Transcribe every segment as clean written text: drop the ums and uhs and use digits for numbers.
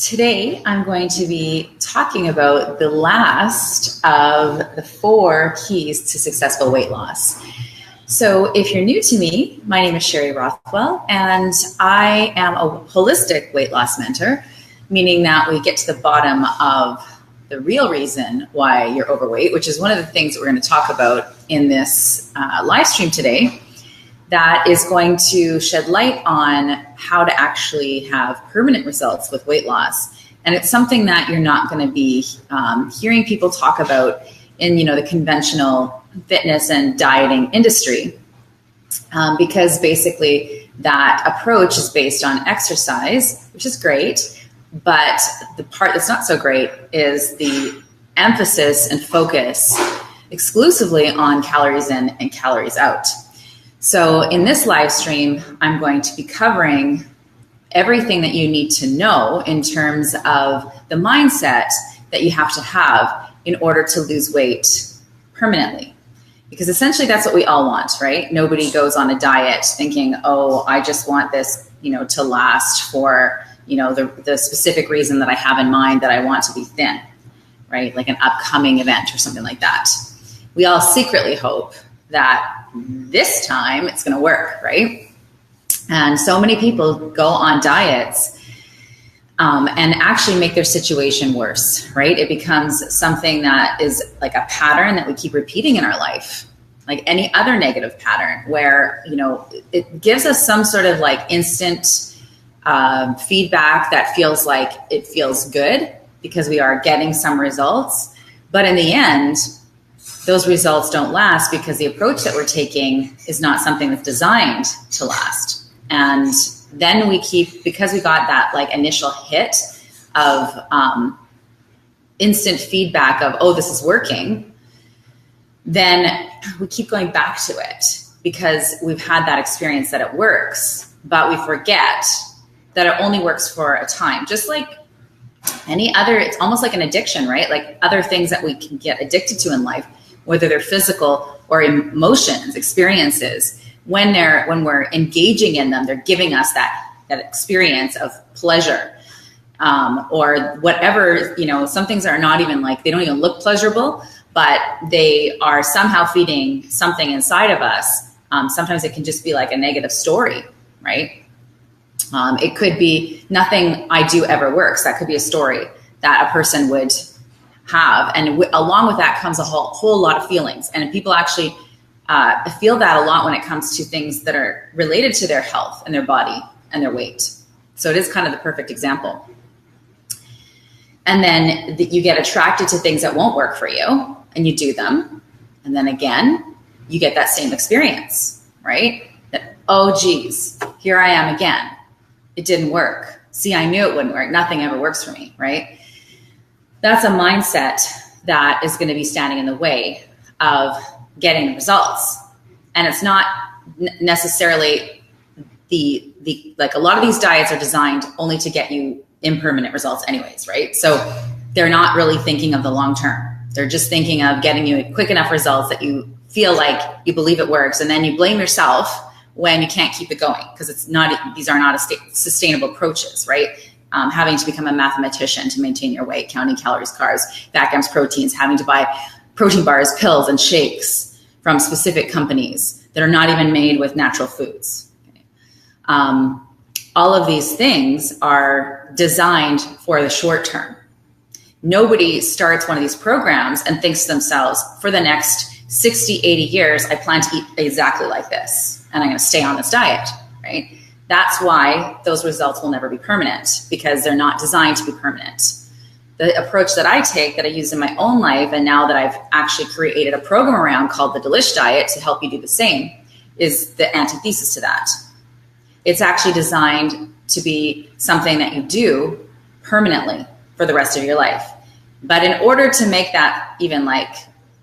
Today, I'm going to be talking about the last of the 4 keys to successful weight loss. So if you're new to me, my name is Sherry Rothwell, and I am a holistic weight loss mentor, meaning that we get to the bottom of the real reason why you're overweight, which is one of the things that we're going to talk about in this live stream today, that is going to shed light on how to actually have permanent results with weight loss. And it's something that you're not going to be hearing people talk about in, the conventional fitness and dieting industry, because basically that approach is based on exercise, which is great. But the part that's not so great is the emphasis and focus exclusively on calories in and calories out. So in this live stream, I'm going to be covering everything that you need to know in terms of the mindset that you have to have in order to lose weight permanently. Because essentially that's what we all want, right? Nobody goes on a diet thinking, oh, I just want this, to last for, the specific reason that I have in mind that I want to be thin, right? Like an upcoming event or something like that. We all secretly hope that this time it's going to work, right? And so many people go on diets and actually make their situation worse, right? It becomes something that is like a pattern that we keep repeating in our life, like any other negative pattern where, it gives us some sort of like instant feedback that feels like it feels good because we are getting some results. But in the end, those results don't last because the approach that we're taking is not something that's designed to last. And then because we got that like initial hit of instant feedback of, oh, this is working, then we keep going back to it because we've had that experience that it works, but we forget that it only works for a time. Just like any other, it's almost like an addiction, right? Like other things that we can get addicted to in life, whether they're physical or emotions, experiences, when we're engaging in them, they're giving us that experience of pleasure, or whatever, some things are not even like, they don't even look pleasurable, but they are somehow feeding something inside of us. Sometimes it can just be like a negative story, right? It could be nothing I do ever works. That could be a story that a person would have. And along with that comes a whole lot of feelings. And people actually feel that a lot when it comes to things that are related to their health and their body and their weight. So it is kind of the perfect example. And then you get attracted to things that won't work for you and you do them. And then again, you get that same experience, right? That, oh, geez, here I am again. It didn't work. See, I knew it wouldn't work. Nothing ever works for me, right? That's a mindset that is going to be standing in the way of getting results. And it's not necessarily like a lot of these diets are designed only to get you impermanent results anyways, right? So they're not really thinking of the long term. They're just thinking of getting you quick enough results that you feel like you believe it works. And then you blame yourself when you can't keep it going because these are not sustainable approaches, right? Having to become a mathematician to maintain your weight, counting calories, carbs, fat grams, proteins, having to buy protein bars, pills, and shakes from specific companies that are not even made with natural foods. Okay. All of these things are designed for the short term. Nobody starts one of these programs and thinks to themselves, for the next 60, 80 years, I plan to eat exactly like this, and I'm going to stay on this diet, right? That's why those results will never be permanent because they're not designed to be permanent. The approach that I take, that I use in my own life, and now that I've actually created a program around called the Delish Diet to help you do the same, is the antithesis to that. It's actually designed to be something that you do permanently for the rest of your life. But in order to make that even like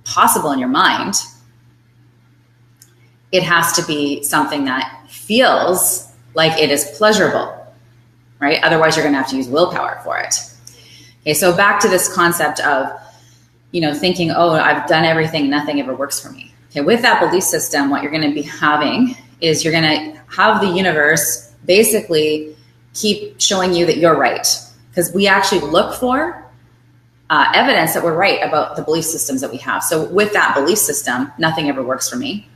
possible in your mind, it has to be something that feels like it is pleasurable, right? Otherwise, you're going to have to use willpower for it. Okay, so back to this concept of, thinking, oh, I've done everything, nothing ever works for me. Okay, with that belief system, what you're going to be having is you're going to have the universe basically keep showing you that you're right. because we actually look for evidence that we're right about the belief systems that we have. So with that belief system, nothing ever works for me,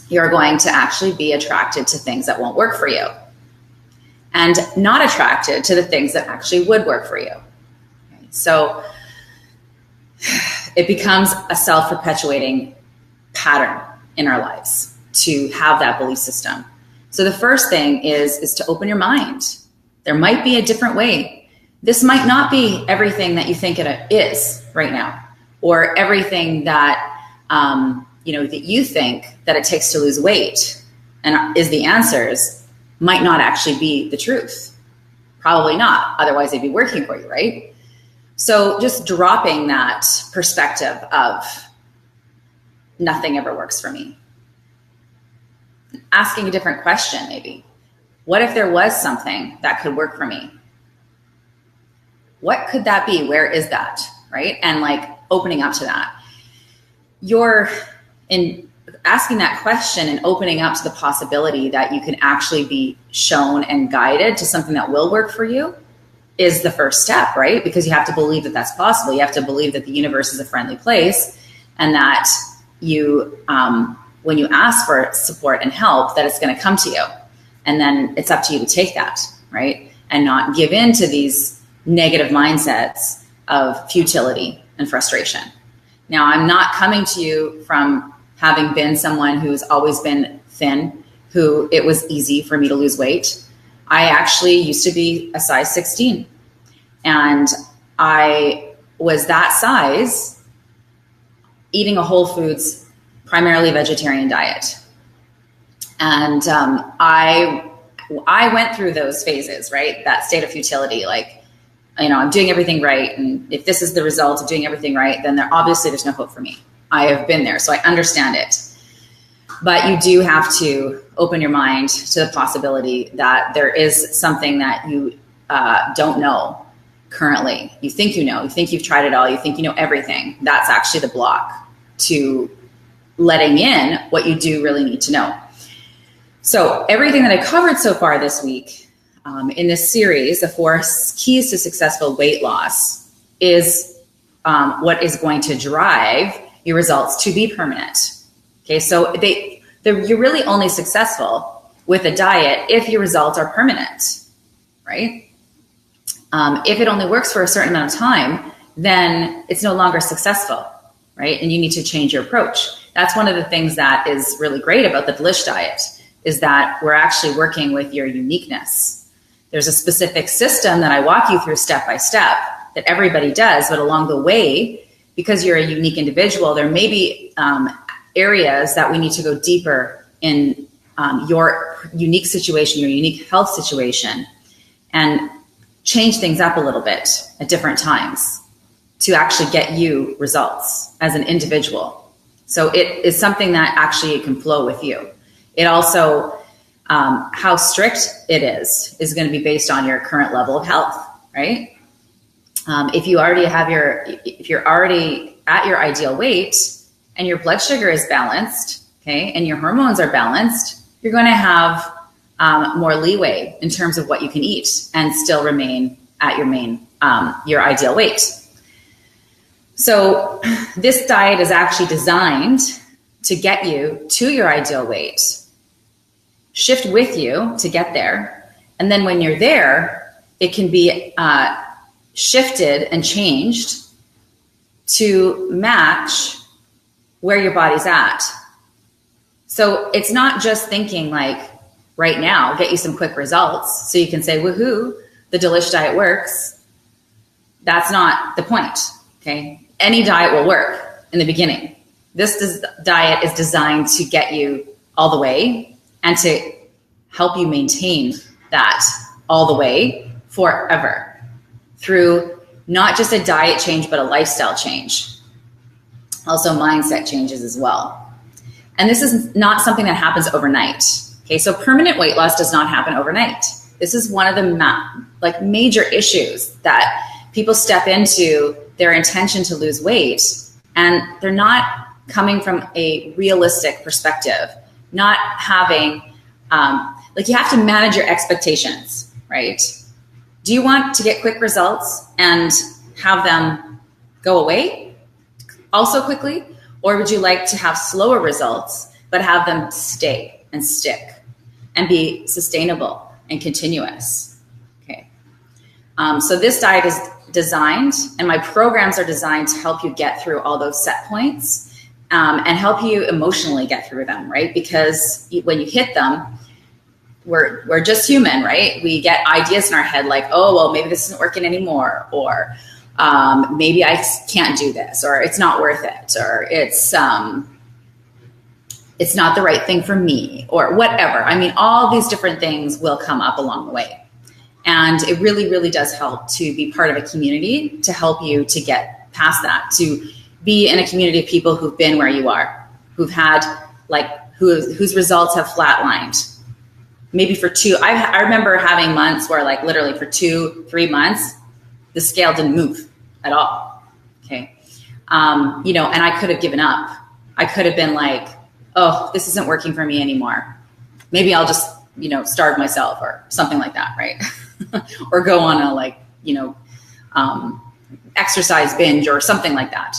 you're going to actually be attracted to things that won't work for you and not attracted to the things that actually would work for you. Okay? So it becomes a self-perpetuating pattern in our lives to have that belief system. So the first thing is to open your mind. There might be a different way. This might not be everything that you think it is right now, or everything that that you think that it takes to lose weight and is the answers might not actually be the truth. Probably not. Otherwise, they'd be working for you, right? So just dropping that perspective of nothing ever works for me. Asking a different question, maybe. What if there was something that could work for me? What could that be? Where is that? Right? And like opening up to that. You're in asking that question and opening up to the possibility that you can actually be shown and guided to something that will work for you is the first step, right? Because you have to believe that that's possible. You have to believe that the universe is a friendly place and that you, when you ask for support and help, that it's going to come to you. And then it's up to you to take that, right? And not give in to these negative mindsets of futility and frustration. Now, I'm not coming to you from having been someone who's always been thin, who it was easy for me to lose weight. I actually used to be a size 16, and I was that size eating a whole foods, primarily vegetarian diet. And I went through those phases, right? That state of futility, like, I'm doing everything right. And if this is the result of doing everything right, then there's no hope for me. I have been there, so I understand it. But you do have to open your mind to the possibility that there is something that you don't know currently. You think you know, you think you've tried it all, you think you know everything. That's actually the block to letting in what you do really need to know. So everything that I covered so far this week in this series, the 4 keys to successful weight loss, is what is going to drive your results to be permanent. Okay, so you're really only successful with a diet if your results are permanent, right? If it only works for a certain amount of time, then it's no longer successful, right? And you need to change your approach. That's one of the things that is really great about the Delish diet, is that we're actually working with your uniqueness. There's a specific system that I walk you through step by step that everybody does, but along the way, because you're a unique individual, there may be areas that we need to go deeper in your unique situation, your unique health situation, and change things up a little bit at different times to actually get you results as an individual. So it is something that actually can flow with you. It also, how strict it is going to be based on your current level of health, right? If you're already at your ideal weight and your blood sugar is balanced, okay, and your hormones are balanced, you're going to have more leeway in terms of what you can eat and still remain at your ideal weight. So this diet is actually designed to get you to your ideal weight, shift with you to get there, and then when you're there, it can be shifted and changed to match where your body's at. So it's not just thinking like right now, get you some quick results so you can say, woohoo, the Delish diet works. That's not the point, okay? Any diet will work in the beginning. This diet is designed to get you all the way and to help you maintain that all the way forever through not just a diet change, but a lifestyle change. Also mindset changes as well. And this is not something that happens overnight. Okay, so permanent weight loss does not happen overnight. This is one of the major issues that people step into their intention to lose weight, and they're not coming from a realistic perspective, not having, you have to manage your expectations, right? Do you want to get quick results and have them go away also quickly? Or would you like to have slower results, but have them stay and stick and be sustainable and continuous? Okay. So this diet is designed, and my programs are designed to help you get through all those set points and help you emotionally get through them, right? Because when you hit them, we're just human, right? We get ideas in our head like, oh, well, maybe this isn't working anymore, or maybe I can't do this, or it's not worth it, or it's not the right thing for me, or whatever. I mean, all these different things will come up along the way. And it really, really does help to be part of a community to help you to get past that, to be in a community of people who've been where you are, who've had whose results have flatlined. Maybe for I remember having months where literally for 2-3 months, the scale didn't move at all. Okay. And I could have given up. I could have been like, oh, this isn't working for me anymore. Maybe I'll just, starve myself or something like that. Right. Or go on a exercise binge or something like that.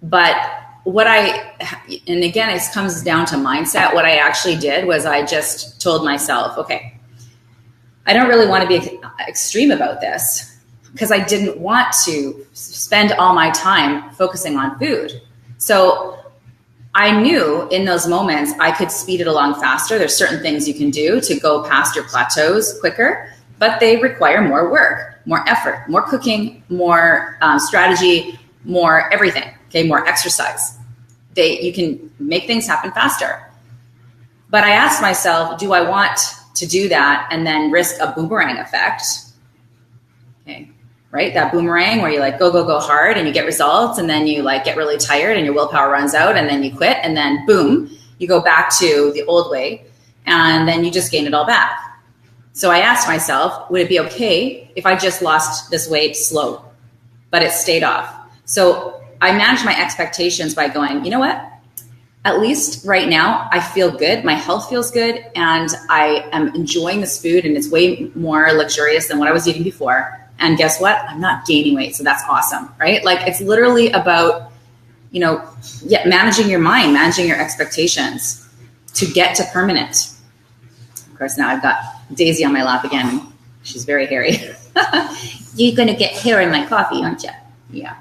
But and again, it comes down to mindset. What I actually did was I just told myself, okay, I don't really want to be extreme about this, because I didn't want to spend all my time focusing on food. So I knew in those moments I could speed it along faster. There's certain things you can do to go past your plateaus quicker, but they require more work, more effort, more cooking, more strategy, more everything. Okay, more exercise. You can make things happen faster. But I asked myself, do I want to do that and then risk a boomerang effect? Okay, right? That boomerang where you go hard and you get results, and then you get really tired and your willpower runs out, and then you quit, and then boom, you go back to the old way, and then you just gain it all back. So I asked myself, would it be okay if I just lost this weight slow, but it stayed off? So I managed my expectations by going, you know what? At least right now, I feel good. My health feels good, and I am enjoying this food, and it's way more luxurious than what I was eating before. And guess what? I'm not gaining weight. So that's awesome, right? It's literally about, managing your mind, managing your expectations to get to permanent. Of course, now I've got Daisy on my lap again. She's very hairy. You're going to get hair in my coffee, aren't you? Yeah.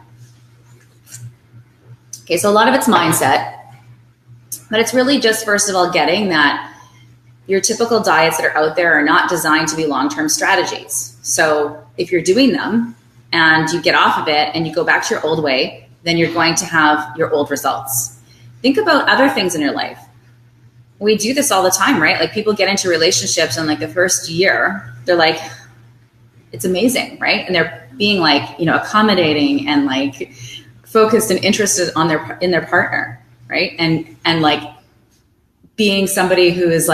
Okay, so a lot of it's mindset, but it's really just, first of all, getting that your typical diets that are out there are not designed to be long-term strategies. So if you're doing them and you get off of it and you go back to your old way, then you're going to have your old results. Think about other things in your life. We do this all the time, right? People get into relationships and the first year, they're like, it's amazing, right? And they're being accommodating and focused and interested in their partner, right? And being somebody who is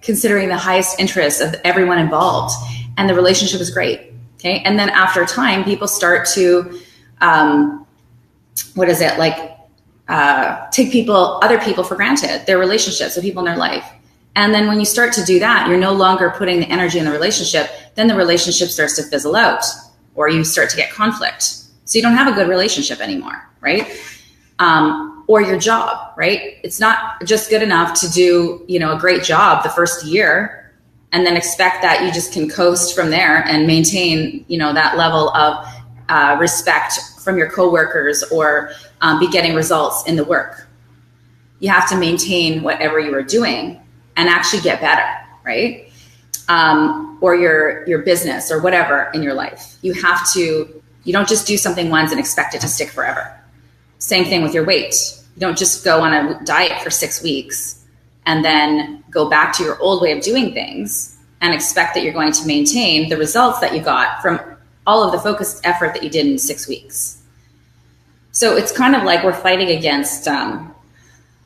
considering the highest interests of everyone involved, and the relationship is great. Okay. And then after time, people start to, take other people for granted, their relationships, the people in their life. And then when you start to do that, you're no longer putting the energy in the relationship, then the relationship starts to fizzle out, or you start to get conflict. So you don't have a good relationship anymore, right? Or your job, right? It's not just good enough to do, a great job the first year and then expect that you just can coast from there and maintain, that level of respect from your coworkers, or be getting results in the work. You have to maintain whatever you are doing and actually get better, right? Or your business or whatever in your life. You don't just do something once and expect it to stick forever. Same thing with your weight. You don't just go on a diet for 6 weeks and then go back to your old way of doing things and expect that you're going to maintain the results that you got from all of the focused effort that you did in 6 weeks. So it's kind of like we're fighting against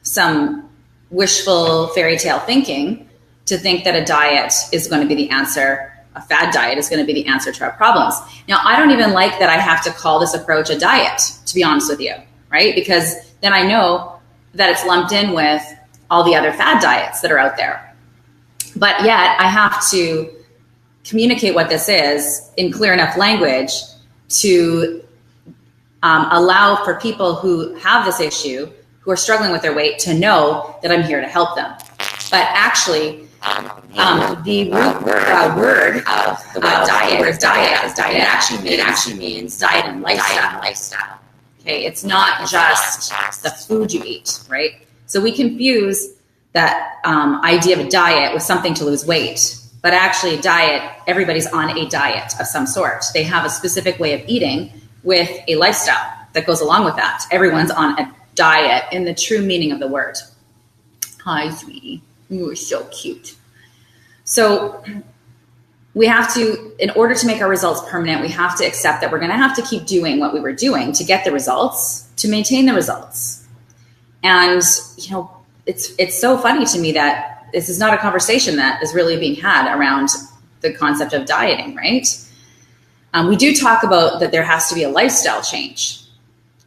some wishful fairy tale thinking to think that a diet is going to be the answer. A fad diet is going to be the answer to our problems. Now, I don't even like that I have to call this approach a diet, to be honest with you, right? Because then I know that it's lumped in with all the other fad diets that are out there. But yet I have to communicate what this is in clear enough language to allow for people who have this issue, who are struggling with their weight, to know that I'm here to help them. But actually, the root word of the word diet is diet. It actually means diet and lifestyle. Okay, it's not just the food you eat, right? So we confuse that idea of a diet with something to lose weight. But actually, a diet, everybody's on a diet of some sort. They have a specific way of eating with a lifestyle that goes along with that. Everyone's on a diet in the true meaning of the word. Hi, sweetie. You are so cute. So we have to, in order to make our results permanent, we have to accept that we're going to have to keep doing what we were doing to get the results, to maintain the results. And, you know, it's so funny to me that this is not a conversation that is really being had around the concept of dieting, right? We do talk about that there has to be a lifestyle change,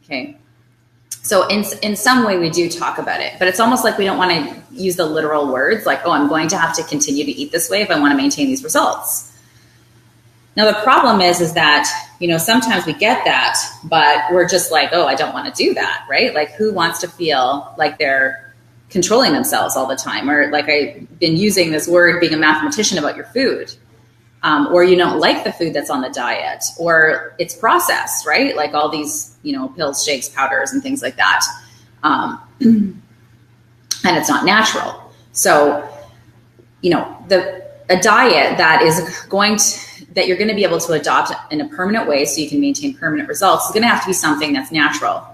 okay? So in some way we do talk about it, but it's almost like we don't want to use the literal words like, oh, I'm going to have to continue to eat this way if I want to maintain these results. Now, the problem is that, you know, sometimes we get that, but we're just like, oh, I don't want to do that, right? Like, who wants to feel like they're controlling themselves all the time? Or like I've been using this word, being a mathematician about your food, or you don't like the food that's on the diet, or it's processed, right? Like all these, you know, pills, shakes, powders, and things like that. And it's not natural. So, you know, a diet that is that you're going to be able to adopt in a permanent way so you can maintain permanent results is going to have to be something that's natural.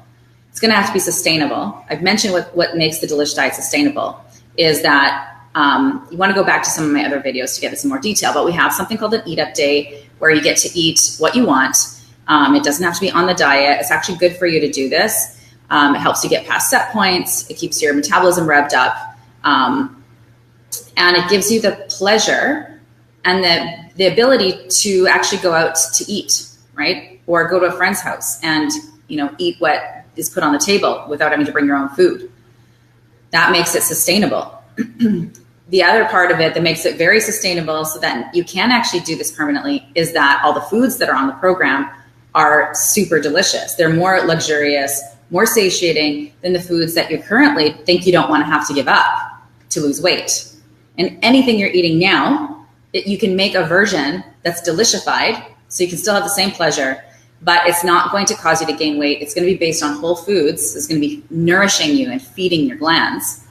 It's going to have to be sustainable. I've mentioned what makes the Delish diet sustainable is that you want to go back to some of my other videos to get this in more detail, but we have something called an eat up day where you get to eat what you want. It doesn't have to be on the diet. It's actually good for you to do this. It helps you get past set points. It keeps your metabolism revved up. And it gives you the pleasure and the ability to actually go out to eat, right? Or go to a friend's house and, you know, eat what is put on the table without having to bring your own food. That makes it sustainable. The other part of it that makes it very sustainable so that you can actually do this permanently is that all the foods that are on the program are super delicious. They're more luxurious, more satiating than the foods that you currently think you don't want to have to give up to lose weight. And anything you're eating now, you can make a version that's delicified so you can still have the same pleasure, but it's not going to cause you to gain weight. It's going to be based on whole foods. It's going to be nourishing you and feeding your glands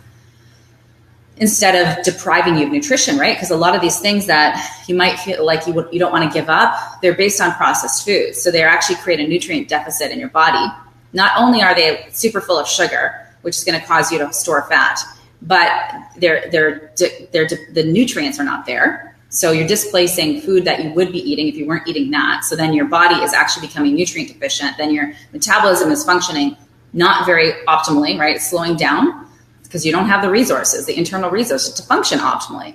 instead of depriving you of nutrition, right? Because a lot of these things that you might feel like you don't want to give up, they're based on processed foods. So they actually create a nutrient deficit in your body. Not only are they super full of sugar, which is going to cause you to store fat, but the nutrients are not there. So you're displacing food that you would be eating if you weren't eating that. So then your body is actually becoming nutrient deficient. Then your metabolism is functioning not very optimally, right? It's slowing down because you don't have the resources, the internal resources to function optimally.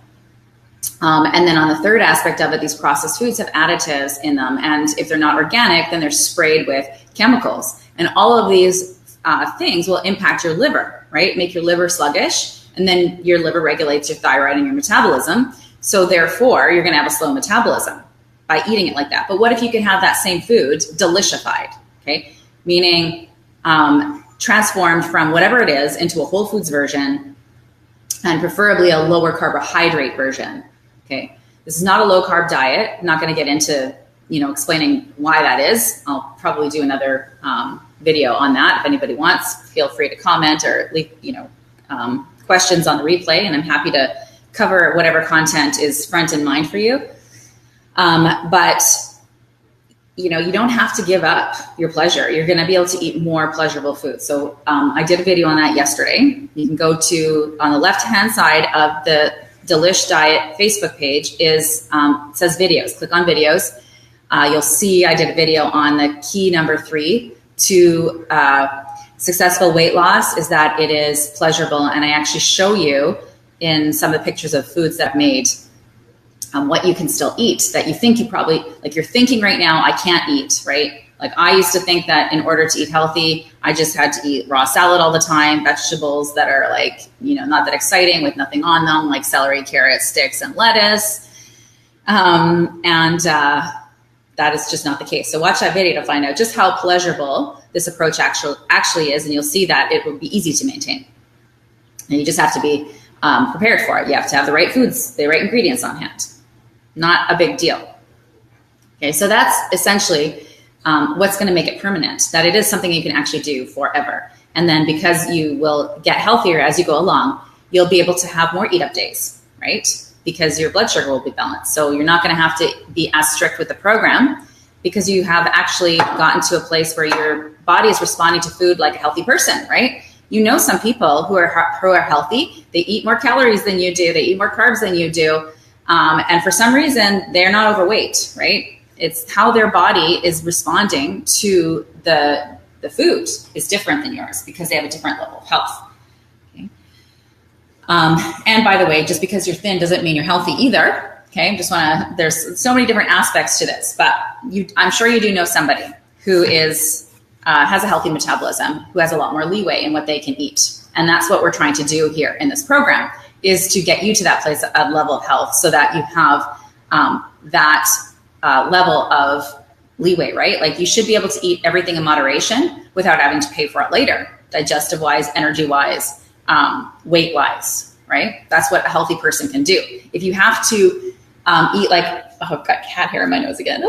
And then on the third aspect of it, these processed foods have additives in them. And if they're not organic, then they're sprayed with chemicals. And all of these things will impact your liver, right? Make your liver sluggish. And then your liver regulates your thyroid and your metabolism. So therefore, you're going to have a slow metabolism by eating it like that. But what if you can have that same food delishified, okay? Meaning transformed from whatever it is into a whole foods version, and preferably a lower carbohydrate version, okay? This is not a low carb diet. I'm not going to get into, explaining why that is. I'll probably do another video on that. If anybody wants, feel free to comment or leave, questions on the replay, and I'm happy to cover whatever content is front in mind for you. But you don't have to give up your pleasure. You're going to be able to eat more pleasurable food. So I did a video on that yesterday. You can go to, on the left-hand side of the Delish Diet Facebook page says videos. Click on videos. You'll see I did a video on the key number 3 to successful weight loss is that it is pleasurable. And I actually show you in some of the pictures of foods that I've made what you can still eat that you think you probably, like you're thinking right now, I can't eat, right? Like I used to think that in order to eat healthy, I just had to eat raw salad all the time, vegetables that are like, not that exciting with nothing on them, like celery, carrots, sticks, and lettuce. That is just not the case. So watch that video to find out just how pleasurable this approach actually is, and you'll see that it will be easy to maintain. And you just have to be prepared for it. You have to have the right foods, the right ingredients on hand. Not a big deal. Okay, so that's essentially what's going to make it permanent, that it is something you can actually do forever. And then because you will get healthier as you go along, you'll be able to have more eat-up days, right? Because your blood sugar will be balanced. So you're not going to have to be as strict with the program because you have actually gotten to a place where your body is responding to food like a healthy person, right? You know, some people who are healthy, they eat more calories than you do, they eat more carbs than you do. And for some reason, they're not overweight, right? It's how their body is responding to the food is different than yours because they have a different level of health. Okay. And by the way, just because you're thin doesn't mean you're healthy either. Okay. There's so many different aspects to this, but I'm sure you do know somebody who has a healthy metabolism, who has a lot more leeway in what they can eat. And that's what we're trying to do here in this program, is to get you to that place of level of health so that you have that level of leeway, right? Like you should be able to eat everything in moderation without having to pay for it later, digestive wise, energy wise, weight wise, right? That's what a healthy person can do. If you have to eat like, oh, I've got cat hair in my nose again.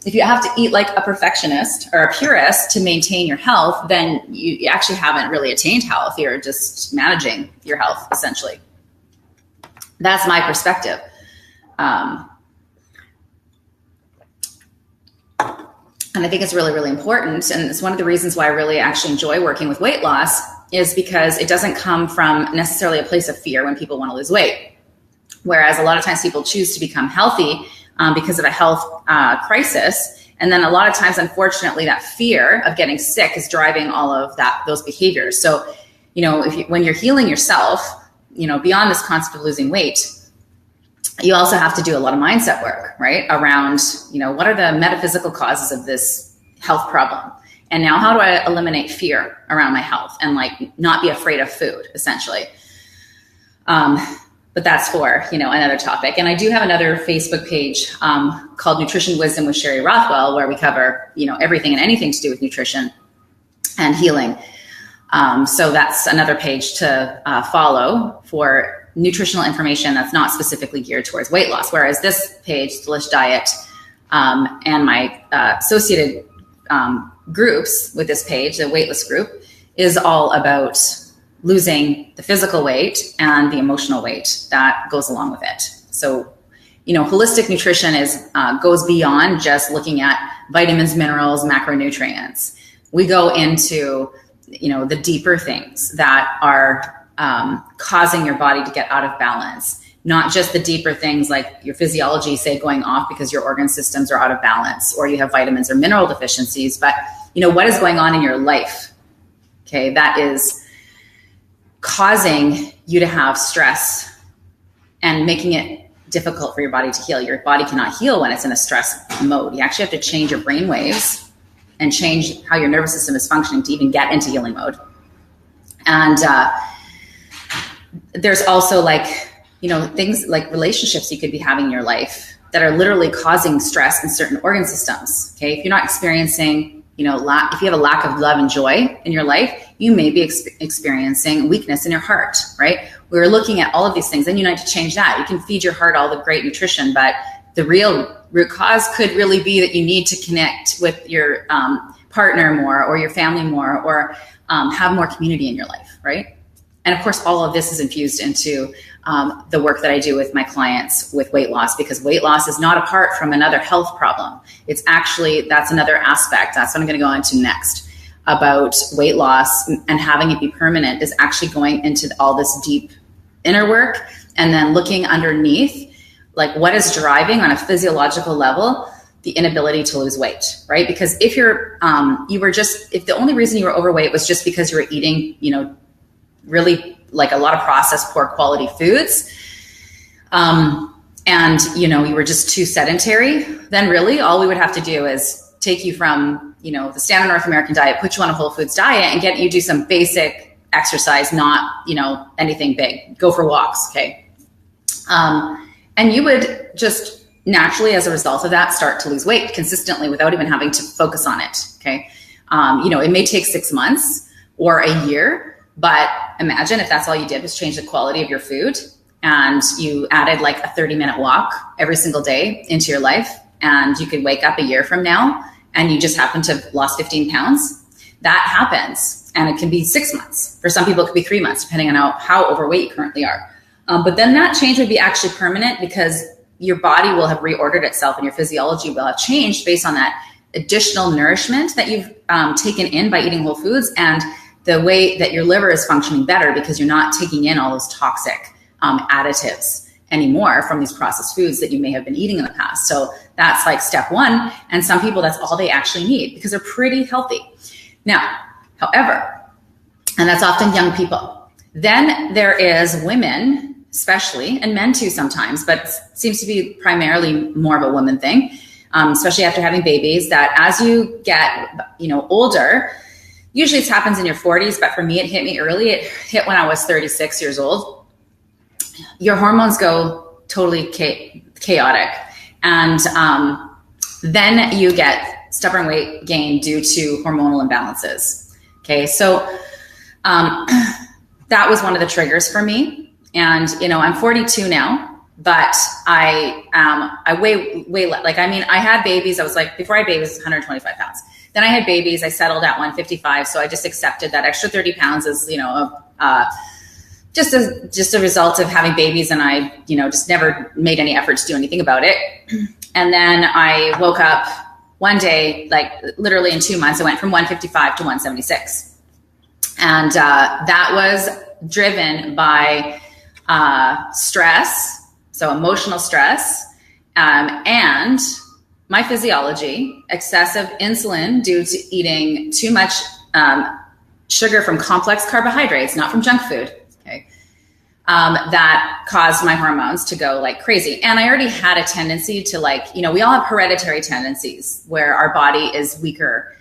If you have to eat like a perfectionist or a purist to maintain your health, then you actually haven't really attained health. You're just managing your health, essentially. That's my perspective. And I think it's really, really important. And it's one of the reasons why I really actually enjoy working with weight loss, is because it doesn't come from necessarily a place of fear when people want to lose weight. Whereas a lot of times people choose to become healthy because of a health crisis. And then a lot of times, unfortunately, that fear of getting sick is driving all of those behaviors. So, when you're healing yourself, beyond this concept of losing weight, you also have to do a lot of mindset work, right? Around, what are the metaphysical causes of this health problem? And now how do I eliminate fear around my health and like not be afraid of food, essentially? But that's for, another topic. And I do have another Facebook page called Nutrition Wisdom with Sherry Rothwell, where we cover, everything and anything to do with nutrition and healing. So that's another page to follow for nutritional information that's not specifically geared towards weight loss. Whereas this page, Delish Diet, and my associated groups with this page, the Weightless group, is all about losing the physical weight and the emotional weight that goes along with it. So, holistic nutrition goes beyond just looking at vitamins, minerals, macronutrients. We go into, the deeper things that are causing your body to get out of balance, not just the deeper things like your physiology, say, going off because your organ systems are out of balance or you have vitamins or mineral deficiencies, but what is going on in your life, okay, that is causing you to have stress and making it difficult for your body to heal. Your body cannot heal when it's in a stress mode. You actually have to change your brain waves and change how your nervous system is functioning to even get into healing mode. And there's also things like relationships you could be having in your life that are literally causing stress in certain organ systems. Okay. If you're not experiencing, if you have a lack of love and joy in your life, you may be experiencing weakness in your heart, right? We're looking at all of these things, and you need to change that. You can feed your heart all the great nutrition, but the real root cause could really be that you need to connect with your partner more, or your family more, or have more community in your life, right? And of course, all of this is infused into the work that I do with my clients with weight loss, because weight loss is not apart from another health problem. It's actually, that's another aspect. That's what I'm going to go into next about weight loss and having it be permanent, is actually going into all this deep inner work and then looking underneath, like what is driving on a physiological level the inability to lose weight, right? Because if if the only reason you were overweight was just because you were eating, really like a lot of processed, poor quality foods, and you were just too sedentary, then really all we would have to do is take you from the standard North American diet, put you on a whole foods diet, and get you do some basic exercise, not anything big. Go for walks, okay? And you would just naturally, as a result of that, start to lose weight consistently without even having to focus on it. Okay. It may take 6 months or a year, but imagine if that's all you did was change the quality of your food, and you added like a 30-minute walk every single day into your life, and you could wake up a year from now and you just happen to have lost 15 pounds. That happens. And it can be 6 months. For some people, it could be 3 months, depending on how overweight you currently are. But then that change would be actually permanent, because your body will have reordered itself and your physiology will have changed based on that additional nourishment that you've taken in by eating whole foods, and the way that your liver is functioning better because you're not taking in all those toxic additives anymore from these processed foods that you may have been eating in the past. So that's like step one. And some people, that's all they actually need because they're pretty healthy. Now, however, and that's often young people. Then there is women, especially, and men too sometimes, but it seems to be primarily more of a woman thing, especially after having babies, that as you get, older, usually it happens in your 40s, but for me, it hit me early. It hit when I was 36 years old. Your hormones go totally chaotic. And then you get stubborn weight gain due to hormonal imbalances. Okay, so that was one of the triggers for me. And, I'm 42 now, but I weigh like, I had babies. I was like, before I had babies, 125 pounds. Then I had babies. I settled at 155. So I just accepted that extra 30 pounds as, just a result of having babies. And I, just never made any effort to do anything about it. And then I woke up one day, like literally in 2 months, I went from 155 to 176. And that was driven by stress, so emotional stress, and my physiology, excessive insulin due to eating too much sugar from complex carbohydrates, not from junk food. Okay. That caused my hormones to go like crazy. And I already had a tendency to we all have hereditary tendencies where our body is weaker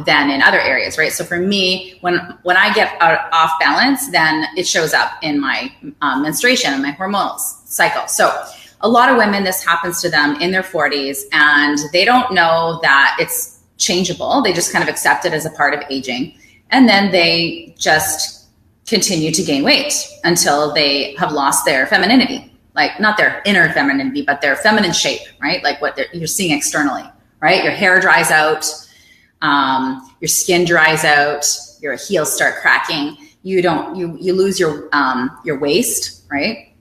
than in other areas, right? So for me, when I get off balance, then it shows up in my menstruation and my hormonal cycle. So a lot of women, this happens to them in their 40s, and they don't know that it's changeable. They just kind of accept it as a part of aging. And then they just continue to gain weight until they have lost their femininity, like not their inner femininity, but their feminine shape, right? Like what you're seeing externally, right? Your hair dries out, your skin dries out, your heels start cracking. You lose your waist, right?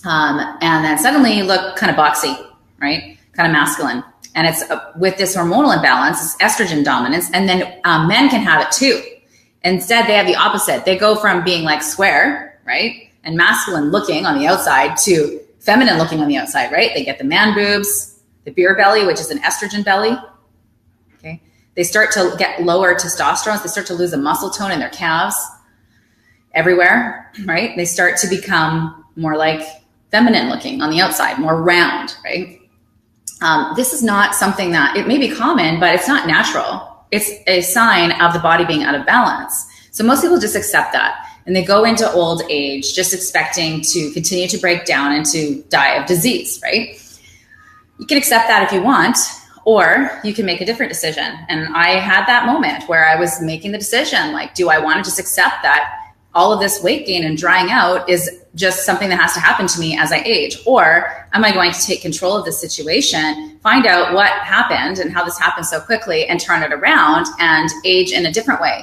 And then suddenly you look kind of boxy, right? Kind of masculine. And it's with this hormonal imbalance, it's estrogen dominance. And then men can have it too. Instead, they have the opposite. They go from being like square, right? And masculine looking on the outside to feminine looking on the outside, right? They get the man boobs, the beer belly, which is an estrogen belly. Okay. They start to get lower testosterone. They start to lose the muscle tone in their calves everywhere, right? They start to become more like feminine looking on the outside, more round, right? This is not something that, it may be common, but it's not natural. It's a sign of the body being out of balance. So most people just accept that, and they go into old age just expecting to continue to break down and to die of disease, right? You can accept that if you want, or you can make a different decision. And I had that moment where I was making the decision, like, do I want to just accept that all of this weight gain and drying out is just something that has to happen to me as I age? Or am I going to take control of the situation, find out what happened and how this happened so quickly, and turn it around and age in a different way?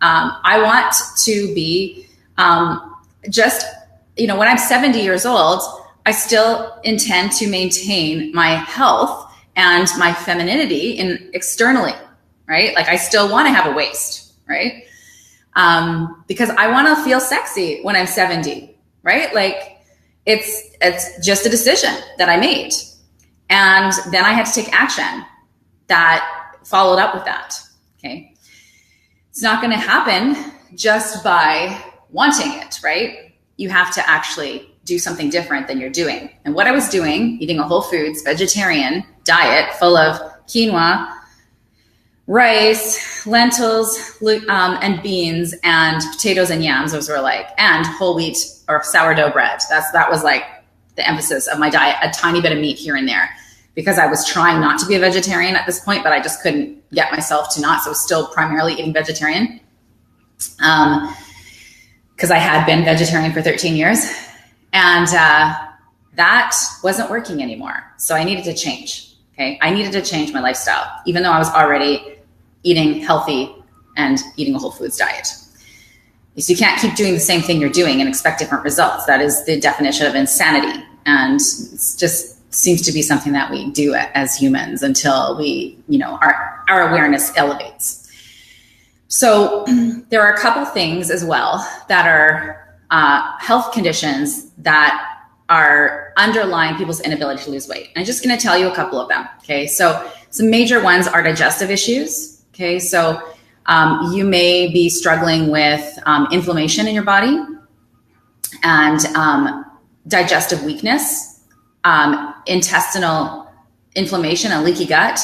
I want to be when I'm 70 years old, I still intend to maintain my health and my femininity externally, right? Like I still want to have a waist, right? Because I want to feel sexy when I'm 70, right? Like it's just a decision that I made. And then I had to take action that followed up with that. Okay. It's not going to happen just by wanting it, right? You have to actually do something different than you're doing. And what I was doing, eating a whole foods, vegetarian diet full of quinoa, rice, lentils, and beans, and potatoes and yams, those were and whole wheat or sourdough bread. That was like the emphasis of my diet, a tiny bit of meat here and there, because I was trying not to be a vegetarian at this point, but I just couldn't get myself to not. So I was still primarily eating vegetarian, because I had been vegetarian for 13 years, and that wasn't working anymore. So I needed to change. Okay. I needed to change my lifestyle, even though I was already eating healthy and eating a whole foods diet. So you can't keep doing the same thing you're doing and expect different results. That is the definition of insanity. And it's just seems to be something that we do as humans until we, our awareness elevates. So there are a couple things as well that are health conditions that are underlying people's inability to lose weight. And I'm just going to tell you a couple of them. Okay. So some major ones are digestive issues. Okay. So you may be struggling with inflammation in your body and digestive weakness, intestinal inflammation, a leaky gut.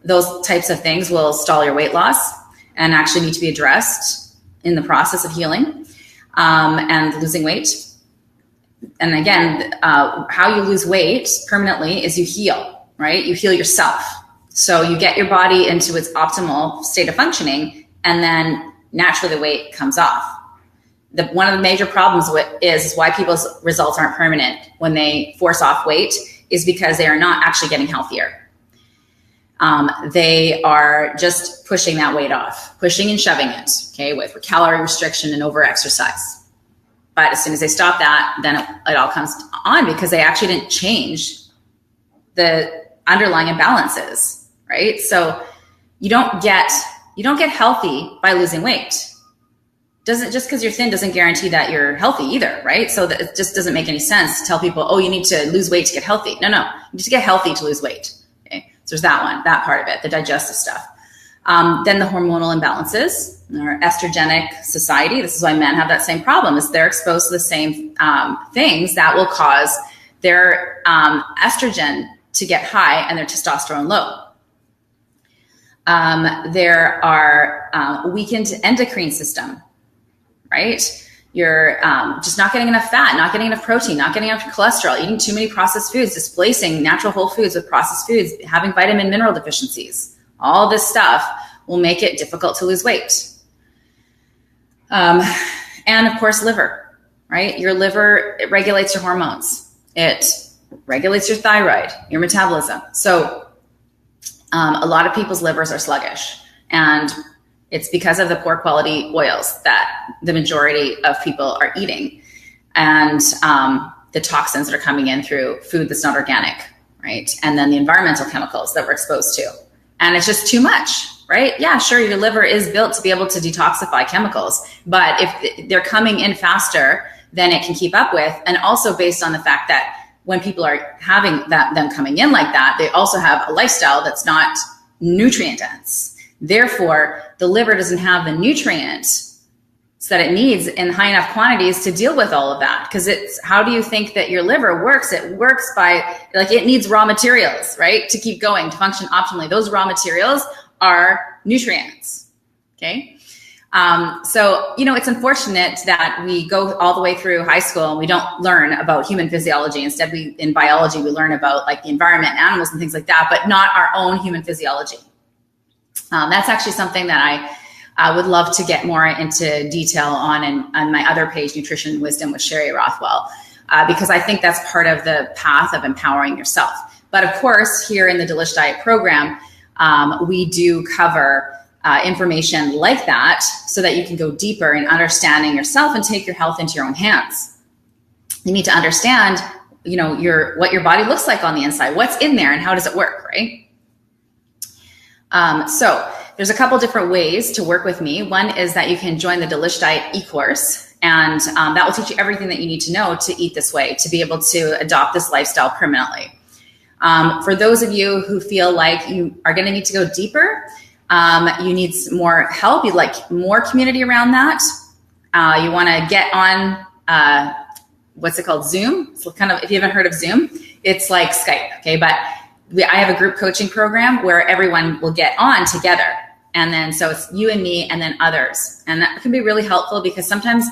Those types of things will stall your weight loss and actually need to be addressed in the process of healing and losing weight. And again, how you lose weight permanently is you heal, right? You heal yourself. So you get your body into its optimal state of functioning, and then naturally the weight comes off. One of the major problems is why people's results aren't permanent when they force off weight is because they are not actually getting healthier. They are just pushing that weight off, pushing and shoving it, okay, with calorie restriction and over-exercise. But as soon as they stop that, then it all comes on because they actually didn't change the underlying imbalances, right? So you don't get healthy by losing weight. Just because you're thin doesn't guarantee that you're healthy either, right? So that it just doesn't make any sense to tell people, oh, you need to lose weight to get healthy. No, you need to get healthy to lose weight. Okay, so there's that part of it, the digestive stuff. Then the hormonal imbalances, our estrogenic society. This is why men have that same problem, is they're exposed to the same things that will cause their estrogen to get high and their testosterone low. There are weakened endocrine system, right? You're just not getting enough fat, not getting enough protein, not getting enough cholesterol, eating too many processed foods, displacing natural whole foods with processed foods, having vitamin mineral deficiencies. All this stuff will make it difficult to lose weight. And of course, liver, right? Your liver, it regulates your hormones. It regulates your thyroid, your metabolism. So a lot of people's livers are sluggish, and it's because of the poor quality oils that the majority of people are eating, and the toxins that are coming in through food that's not organic, right? And then the environmental chemicals that we're exposed to. And it's just too much, right? Yeah, sure, your liver is built to be able to detoxify chemicals, but if they're coming in faster than it can keep up with, and also based on the fact that when people are having them coming in like that, they also have a lifestyle that's not nutrient dense. Therefore, the liver doesn't have the nutrients that it needs in high enough quantities to deal with all of that. Because how do you think that your liver works? It works by, it needs raw materials, right? To keep going, to function optimally. Those raw materials are nutrients, okay? So, it's unfortunate that we go all the way through high school and we don't learn about human physiology. Instead, in biology, we learn about the environment, animals and things like that, but not our own human physiology. That's actually something that I would love to get more into detail on my other page, Nutrition Wisdom with Sherry Rothwell, because I think that's part of the path of empowering yourself. But of course, here in the Delish Diet program, we do cover information like that so that you can go deeper in understanding yourself and take your health into your own hands. You need to understand, what your body looks like on the inside, what's in there and how does it work, right? So there's a couple different ways to work with me. One is that you can join the Delish Diet e-course, and that will teach you everything that you need to know to eat this way, to be able to adopt this lifestyle permanently. For those of you who feel like you are going to need to go deeper, you need more help, you'd like more community around that, you want to get on, what's it called? Zoom. It's kind of, if you haven't heard of Zoom, it's like Skype. Okay. But I have a group coaching program where everyone will get on together. And then, so it's you and me and then others. And that can be really helpful because sometimes,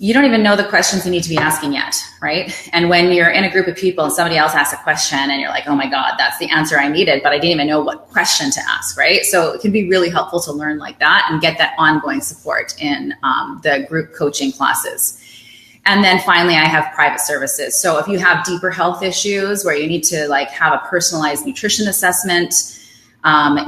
you don't even know the questions you need to be asking yet, right? And when you're in a group of people and somebody else asks a question and you're like, oh my God, that's the answer I needed, but I didn't even know what question to ask, right? So it can be really helpful to learn like that and get that ongoing support in the group coaching classes. And then finally, I have private services. So if you have deeper health issues where you need to like have a personalized nutrition assessment,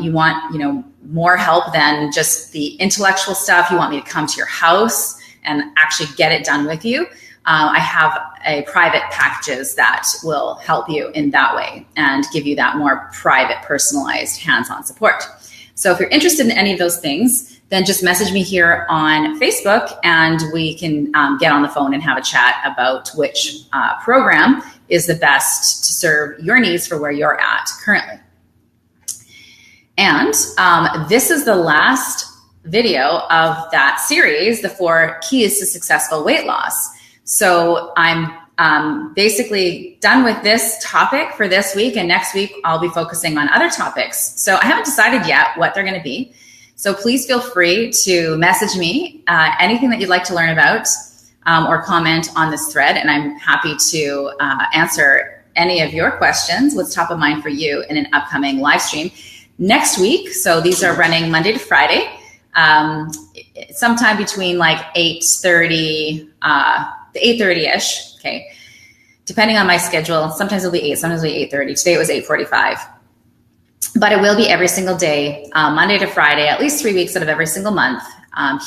you want, more help than just the intellectual stuff, you want me to come to your house and actually get it done with you, I have a private packages that will help you in that way and give you that more private, personalized, hands-on support. So if you're interested in any of those things, then just message me here on Facebook and we can get on the phone and have a chat about which program is the best to serve your needs for where you're at currently. And this is the last video of that series, the 4 keys to successful weight loss. So I'm basically done with this topic for this week, and next week I'll be focusing on other topics. So I haven't decided yet what they're going to be. So please feel free to message me anything that you'd like to learn about or comment on this thread, and I'm happy to answer any of your questions, what's top of mind for you in an upcoming live stream next week. So these are running Monday to Friday. Sometime between like 8:30 to 8:30ish, okay, depending on my schedule. Sometimes it'll be 8, sometimes it'll be 8:30. Today it was 8:45. But it will be every single day, Monday to Friday, at least 3 weeks out of every single month,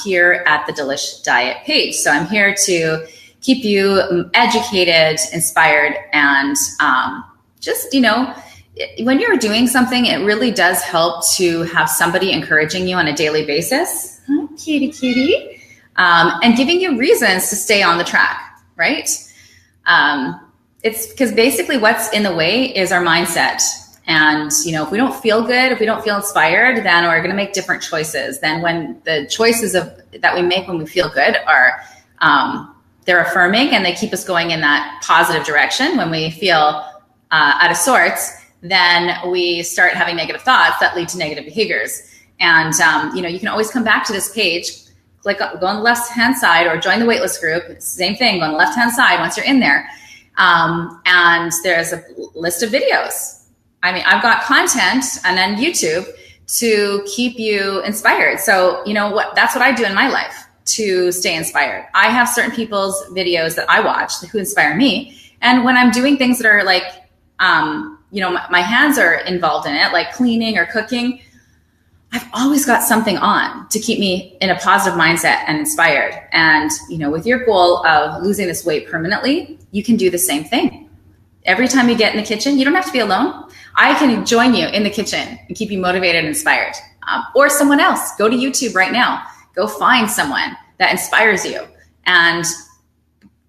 here at the Delish Diet page. So I'm here to keep you educated, inspired, and just, when you're doing something, it really does help to have somebody encouraging you on a daily basis. Hi, cutie. And giving you reasons to stay on the track, right? It's because basically what's in the way is our mindset. And, if we don't feel good, if we don't feel inspired, then we're going to make different choices. Then when the choices that we make when we feel good are, they're affirming and they keep us going in that positive direction. When we feel out of sorts, then we start having negative thoughts that lead to negative behaviors. And, you can always come back to this page, go on the left-hand side or join the waitlist group. It's the same thing, go on the left-hand side once you're in there. And there's a list of videos. I've got content and then YouTube to keep you inspired. So, that's what I do in my life to stay inspired. I have certain people's videos that I watch who inspire me. And when I'm doing things that are like, my hands are involved in it, like cleaning or cooking, I've always got something on to keep me in a positive mindset and inspired. And, with your goal of losing this weight permanently, you can do the same thing. Every time you get in the kitchen, you don't have to be alone. I can join you in the kitchen and keep you motivated and inspired. Or someone else. Go to YouTube right now. Go find someone that inspires you. And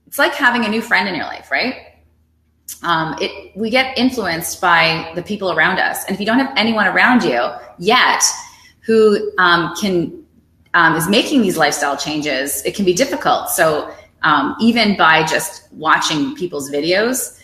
it's like having a new friend in your life, right? We get influenced by the people around us. And if you don't have anyone around you yet who is making these lifestyle changes, it can be difficult. So even by just watching people's videos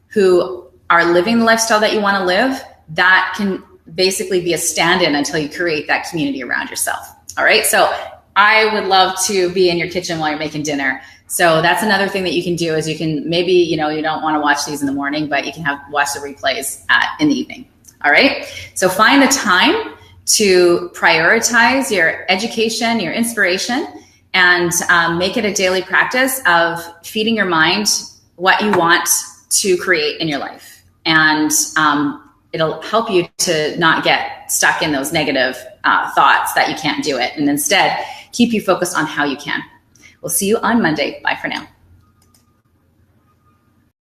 who are living the lifestyle that you want to live, that can basically be a stand-in until you create that community around yourself. All right. So I would love to be in your kitchen while you're making dinner. So that's another thing that you can do is you can maybe, you don't want to watch these in the morning, but you can watch the replays in the evening. All right. So find the time to prioritize your education, your inspiration, and make it a daily practice of feeding your mind what you want to create in your life. And it'll help you to not get stuck in those negative thoughts that you can't do it, and instead keep you focused on how you can. We'll see you on Monday. Bye for now.